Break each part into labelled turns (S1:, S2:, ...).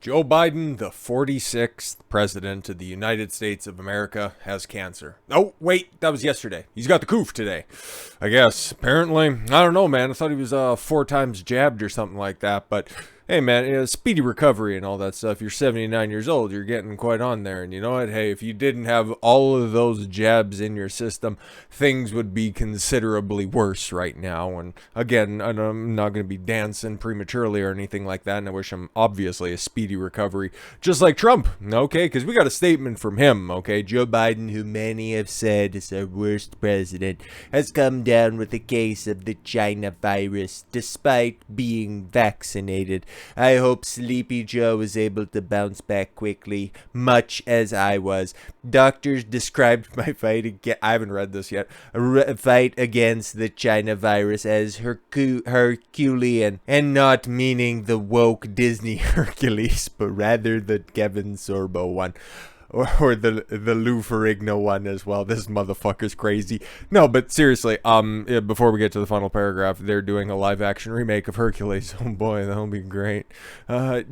S1: Joe Biden, the 46th president of the United States of America, has cancer. Oh, wait, that was yesterday. He's got the Coof today, I guess. Apparently, I don't know, man. I thought he was 4 times jabbed or something like that, but hey, man, speedy recovery and all that stuff. You're 79 years old. You're getting quite on there. And you know what? Hey, if you didn't have all of those jabs in your system, things would be considerably worse right now. And again, I'm not going to be dancing prematurely or anything like that. And I wish him, obviously, a speedy recovery, just like Trump, okay? Because we got a statement from him, okay? Joe Biden, who many have said is our worst president, has come down with a case of the China virus, despite being vaccinated. I hope Sleepy Joe is able to bounce back quickly, much as I was. Doctors described my fight against, I haven't read this yet, a fight against the China virus as Herculean, and not meaning the woke Disney Hercules, but rather the Kevin Sorbo one. Or the Lou Ferrigno one as well. This motherfucker's crazy. No, but seriously, before we get to the final paragraph, they're doing a live-action remake of Hercules. Oh boy, that'll be great.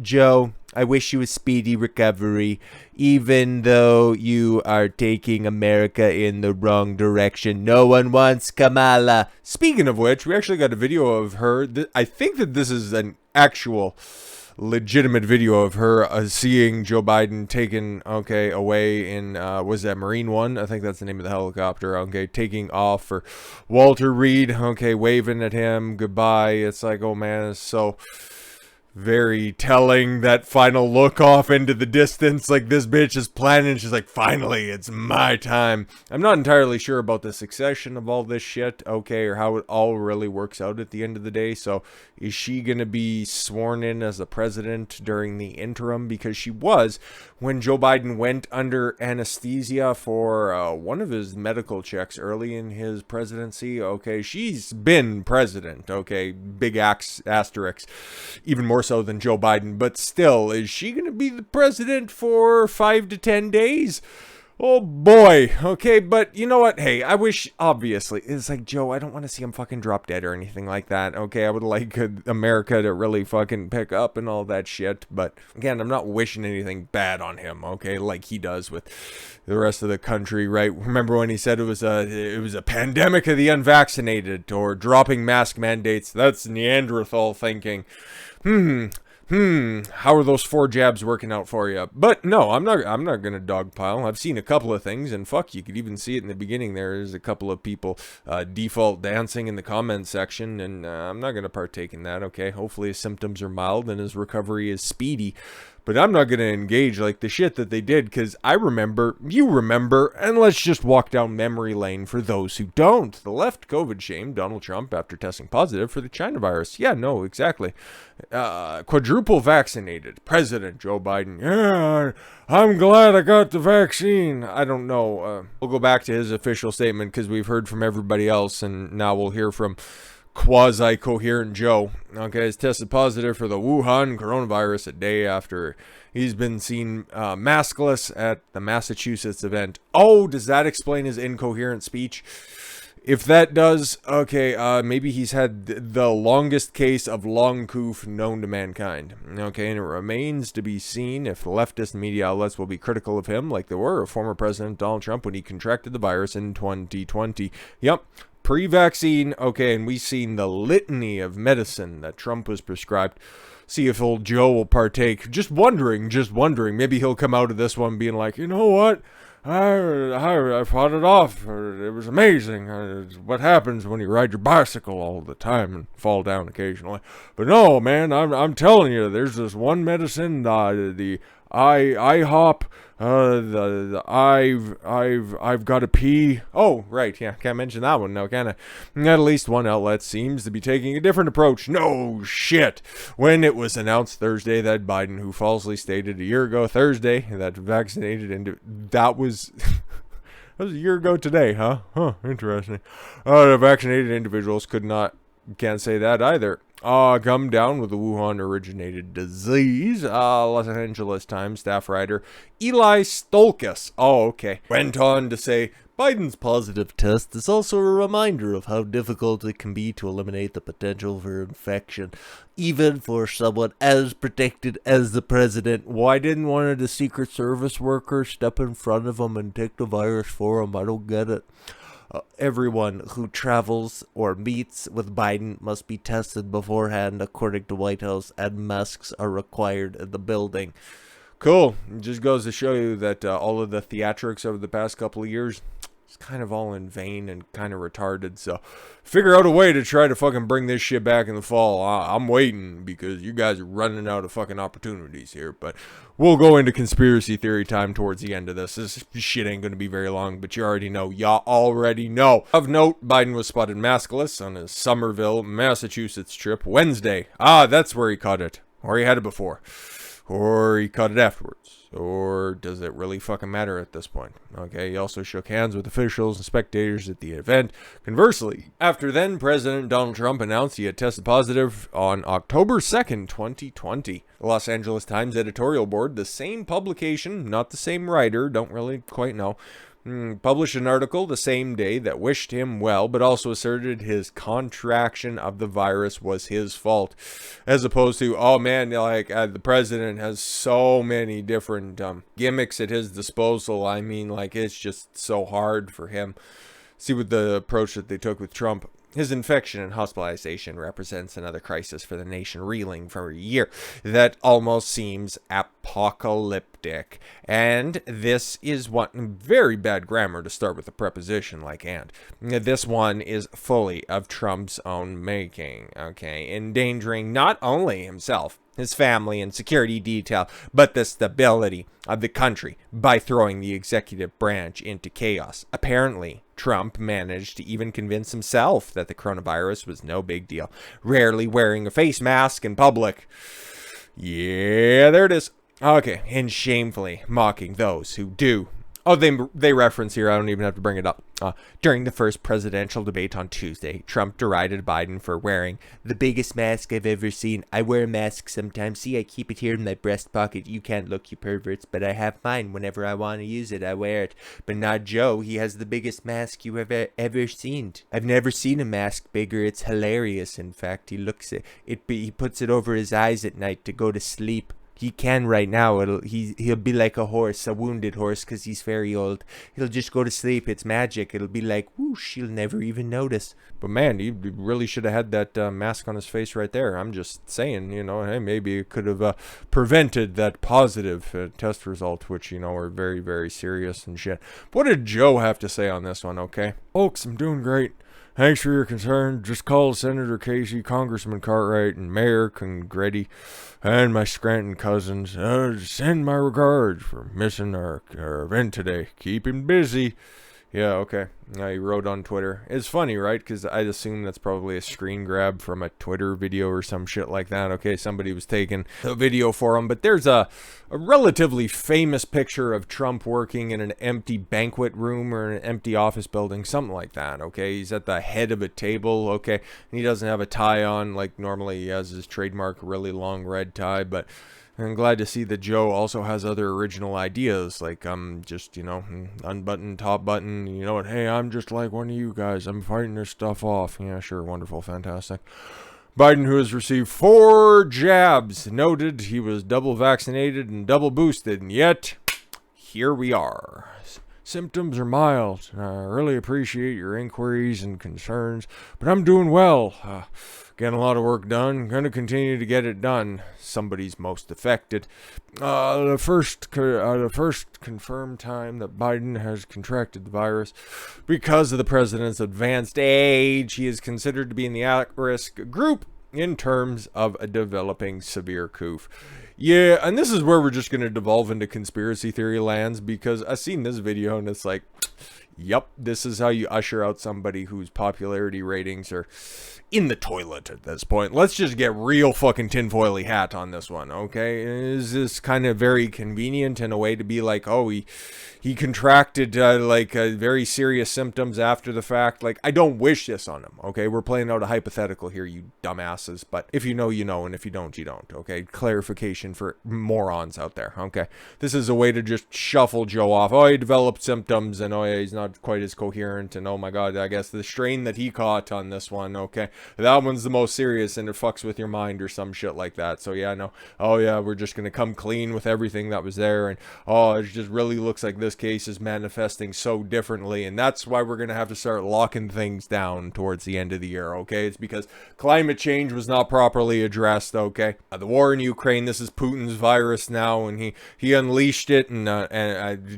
S1: Joe, I wish you a speedy recovery, even though you are taking America in the wrong direction. No one wants Kamala. Speaking of which, we actually got a video of her. I think that this is an actual legitimate video of her seeing Joe Biden taken away in was that Marine One? I think that's the name of the helicopter. Taking off for Walter Reed, waving at him goodbye. It's like, oh man, it's so very telling, that final look off into the distance, like this bitch is planning. She's like, finally, it's my time. I'm not entirely sure about the succession of all this shit, or how it all really works out at the end of the day. So is she gonna be sworn in as the president during the interim? Because she was when Joe Biden went under anesthesia for one of his medical checks early in his presidency. She's been president, big asterisk, even more so than Joe Biden, but still, is she going to be the president for 5 to 10 days? Oh boy, but you know what? Hey, I wish, obviously, it's like, Joe, I don't want to see him fucking drop dead or anything like that, I would like America to really fucking pick up and all that shit, but again, I'm not wishing anything bad on him, like he does with the rest of the country, right? Remember when he said it was a pandemic of the unvaccinated, or dropping mask mandates? That's Neanderthal thinking. How are those 4 jabs working out for you? But no, I'm not gonna dogpile. I've seen a couple of things, and fuck, you could even see it in the beginning. There's a couple of people default dancing in the comment section, and I'm not gonna partake in that. Hopefully his symptoms are mild and his recovery is speedy. But I'm not going to engage like the shit that they did, because I remember, you remember, and let's just walk down memory lane for those who don't. The left COVID shamed Donald Trump after testing positive for the China virus. Yeah, no, exactly. Quadruple vaccinated President Joe Biden. Yeah, I'm glad I got the vaccine. I don't know. We'll go back to his official statement, because we've heard from everybody else, and now we'll hear from quasi-coherent Joe. He's tested positive for the Wuhan coronavirus a day after he's been seen maskless at the Massachusetts event. Oh, does that explain his incoherent speech? If that does, maybe he's had the longest case of long coof known to mankind. And it remains to be seen if leftist media outlets will be critical of him like they were of former President Donald Trump when he contracted the virus in 2020. Yep. Pre-vaccine, and we've seen the litany of medicine that Trump was prescribed. See if old Joe will partake. Just wondering. Maybe he'll come out of this one being like, you know what? I fought it off. It was amazing. What happens when you ride your bicycle all the time and fall down occasionally? But no, man, I'm telling you, there's this one medicine, the IHOP, I've got to pee. Oh, right, yeah, can't mention that one now, can I? At least one outlet seems to be taking a different approach. No shit. When it was announced Thursday that Biden, who falsely stated a year ago Thursday that vaccinated, that was that was a year ago today, huh? Interesting. The vaccinated individuals can't say that either. come down with the Wuhan-originated disease. Los Angeles Times staff writer Eli Stolkis, went on to say, Biden's positive test is also a reminder of how difficult it can be to eliminate the potential for infection, even for someone as protected as the president. Why didn't one of the Secret Service workers step in front of him and take the virus for him? I don't get it. Everyone who travels or meets with Biden must be tested beforehand, according to White House, and masks are required in the building. Cool. It just goes to show you that all of the theatrics over the past couple of years, it's kind of all in vain and kind of retarded. So figure out a way to try to fucking bring this shit back in the fall. I'm waiting because you guys are running out of fucking opportunities here. But we'll go into conspiracy theory time towards the end of this. This shit ain't going to be very long, but you already know. Y'all already know. Of note, Biden was spotted maskless on his Somerville, Massachusetts trip Wednesday. That's where he caught it. Or he had it before. Or he caught it afterwards. Or does it really fucking matter at this point? Okay, he also shook hands with officials and spectators at the event. Conversely, after then, President Donald Trump announced he had tested positive on October 2nd, 2020. The Los Angeles Times editorial board, the same publication, not the same writer, don't really quite know, published an article the same day that wished him well, but also asserted his contraction of the virus was his fault, as opposed to, oh man, the president has so many different gimmicks at his disposal. I mean, it's just so hard for him. See what the approach that they took with Trump. His infection and hospitalization represents another crisis for the nation, reeling for a year that almost seems apocalyptic. And this is very bad grammar to start with a preposition like and. This one is fully of Trump's own making, okay? Endangering not only himself, his family and security detail, but the stability of the country by throwing the executive branch into chaos. Apparently, Trump managed to even convince himself that the coronavirus was no big deal, rarely wearing a face mask in public. Yeah, there it is. Okay, and shamefully mocking those who do. Oh, they reference here, I don't even have to bring it up. During the first presidential debate on Tuesday, Trump derided Biden for wearing the biggest mask I've ever seen. I wear a mask sometimes. See, I keep it here in my breast pocket. You can't look, you perverts, but I have mine. Whenever I want to use it, I wear it. But not Joe. He has the biggest mask you have ever seen. I've never seen a mask bigger. It's hilarious. In fact, he puts it over his eyes at night to go to sleep. He can right now. He'll be like a horse, a wounded horse, because he's very old. He'll just go to sleep. It's magic. It'll be like, whoosh, he'll never even notice. But man, he really should have had that mask on his face right there. I'm just saying, hey, maybe it could have prevented that positive test result, which, are very, very serious and shit. What did Joe have to say on this one, okay? Folks, I'm doing great. Thanks for your concern. Just call Senator Casey, Congressman Cartwright, and Mayor Congretti, and my Scranton cousins. Send my regards for missing our event today. Keep him busy. Yeah, okay. He wrote on Twitter. It's funny, right? Because I'd assume that's probably a screen grab from a Twitter video or some shit like that. Okay, somebody was taking a video for him. But there's a relatively famous picture of Trump working in an empty banquet room or an empty office building, something like that, okay? He's at the head of a table, okay? And he doesn't have a tie on like normally he has his trademark really long red tie, but I'm glad to see that Joe also has other original ideas, like just, unbutton, top button, you know what, hey, I'm just like one of you guys, I'm fighting this stuff off. Yeah, sure, wonderful, fantastic. Biden, who has received 4 jabs, noted he was double vaccinated and double boosted, and yet, here we are. Symptoms are mild. I really appreciate your inquiries and concerns, but I'm doing well. Getting a lot of work done. Going to continue to get it done. Somebody's most affected. The first confirmed time that Biden has contracted the virus because of the president's advanced age. He is considered to be in the at-risk group in terms of a developing severe coof. Yeah, and this is where we're just going to devolve into conspiracy theory lands, because I've seen this video and it's like, Yep, this is how you usher out somebody whose popularity ratings are in the toilet at this point. Let's just get real fucking tinfoily hat on this one, okay? Is this kind of very convenient in a way to be like, oh, he contracted very serious symptoms after the fact? Like, I don't wish this on him, okay? We're playing out a hypothetical here, you dumbasses. But if you know, you know, and if you don't, you don't, okay? Clarification for morons out there, okay? This is a way to just shuffle Joe off. Oh, he developed symptoms, and oh yeah, he's not quite as coherent, and oh my god, I guess the strain that he caught on this one, okay, that one's the most serious, and it fucks with your mind or some shit like that. So yeah, no, oh yeah, we're just gonna come clean with everything that was there, and oh, it just really looks like this case is manifesting so differently, and that's why we're gonna have to start locking things down towards the end of the year, okay? It's because climate change was not properly addressed, okay? The war in Ukraine, this is Putin's virus now, and he unleashed it, and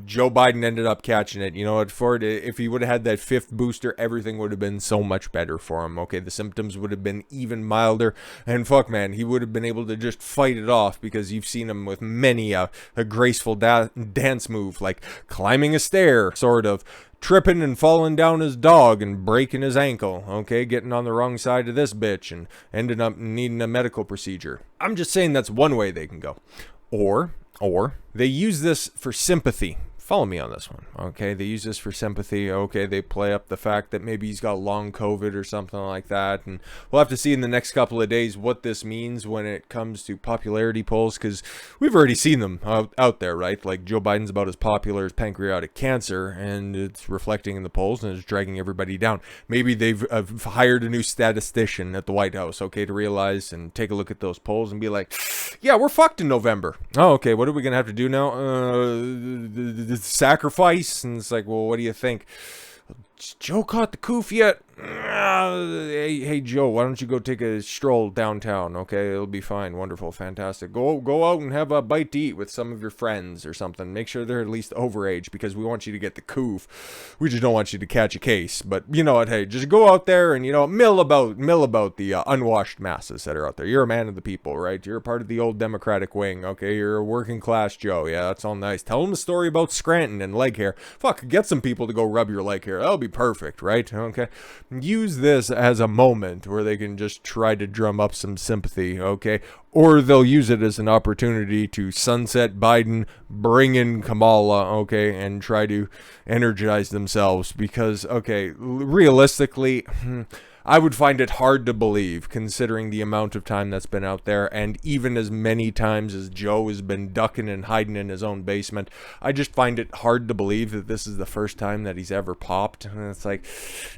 S1: Joe Biden ended up catching it. You know what, for it, if he would have had that 5th booster, everything would have been so much better for him, okay? The symptoms would have been even milder, and fuck, man, he would have been able to just fight it off, because you've seen him with many a graceful dance move, like climbing a stair, sort of, tripping and falling down his dog and breaking his ankle, okay, getting on the wrong side of this bitch and ending up needing a medical procedure. I'm just saying that's one way they can go. Or they use this for sympathy. Follow me on this one, okay? They use this for sympathy, okay? They play up the fact that maybe he's got long COVID or something like that, and we'll have to see in the next couple of days what this means when it comes to popularity polls, because we've already seen them out there, right? Like, Joe Biden's about as popular as pancreatic cancer, and it's reflecting in the polls, and it's dragging everybody down. Maybe they've hired a new statistician at the White House, okay, to realize and take a look at those polls and be like, yeah, we're fucked in November. Oh, okay, what are we gonna have to do now? Sacrifice? And it's like, well, what do you think? Joe caught the coof yet? Hey Joe, why don't you go take a stroll downtown, okay? It'll be fine, wonderful, fantastic. Go out and have a bite to eat with some of your friends or something. Make sure they're at least overage, because we want you to get the coof. We just don't want you to catch a case. But you know what, hey, just go out there and, you know, mill about the unwashed masses that are out there. You're a man of the people, right? You're a part of the old Democratic wing, okay? You're a working class Joe, yeah, that's all nice. Tell them a story about Scranton and leg hair. Fuck, get some people to go rub your leg hair. That'll be perfect, right? Okay? Use this as a moment where they can just try to drum up some sympathy, okay? Or they'll use it as an opportunity to sunset Biden, bring in Kamala, okay, and try to energize themselves, because, okay, realistically, I would find it hard to believe, considering the amount of time that's been out there, and even as many times as Joe has been ducking and hiding in his own basement, I just find it hard to believe that this is the first time that he's ever popped. And it's like,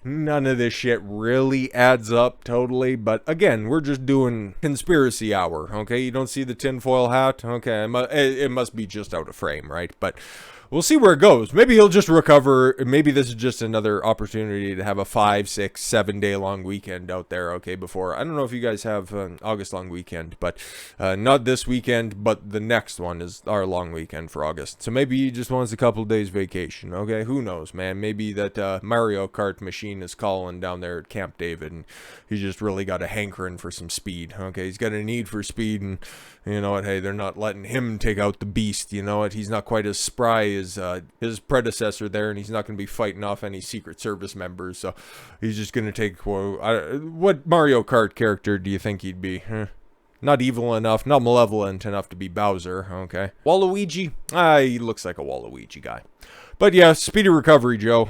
S1: none of this shit really adds up totally, but again, we're just doing conspiracy hour, okay? You don't see the tinfoil hat? Okay, it must be just out of frame, right? But we'll see where it goes. Maybe he'll just recover. Maybe this is just another opportunity to have a 5, 6, 7 day long weekend out there, okay, before. I don't know if you guys have an August long weekend, but not this weekend, but the next one is our long weekend for August. So maybe he just wants a couple days vacation, okay? Who knows, man? Maybe that Mario Kart machine is calling down there at Camp David, and he's just really got a hankering for some speed, okay? He's got a need for speed, and you know what? Hey, they're not letting him take out the beast, you know what? He's not quite as spry as his predecessor there, and he's not going to be fighting off any Secret Service members, so he's just going to take, what Mario Kart character do you think he'd be? Not evil enough, not malevolent enough to be Bowser, okay? Waluigi? He looks like a Waluigi guy. But yeah, speedy recovery, Joe.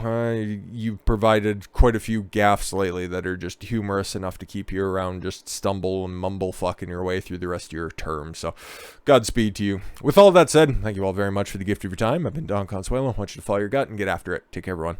S1: You've provided quite a few gaffes lately that are just humorous enough to keep you around, just stumble and mumble fucking your way through the rest of your term. So, Godspeed to you. With all that said, thank you all very much for the gift of your time. I've been Don Consuelo. I want you to follow your gut and get after it. Take care, everyone.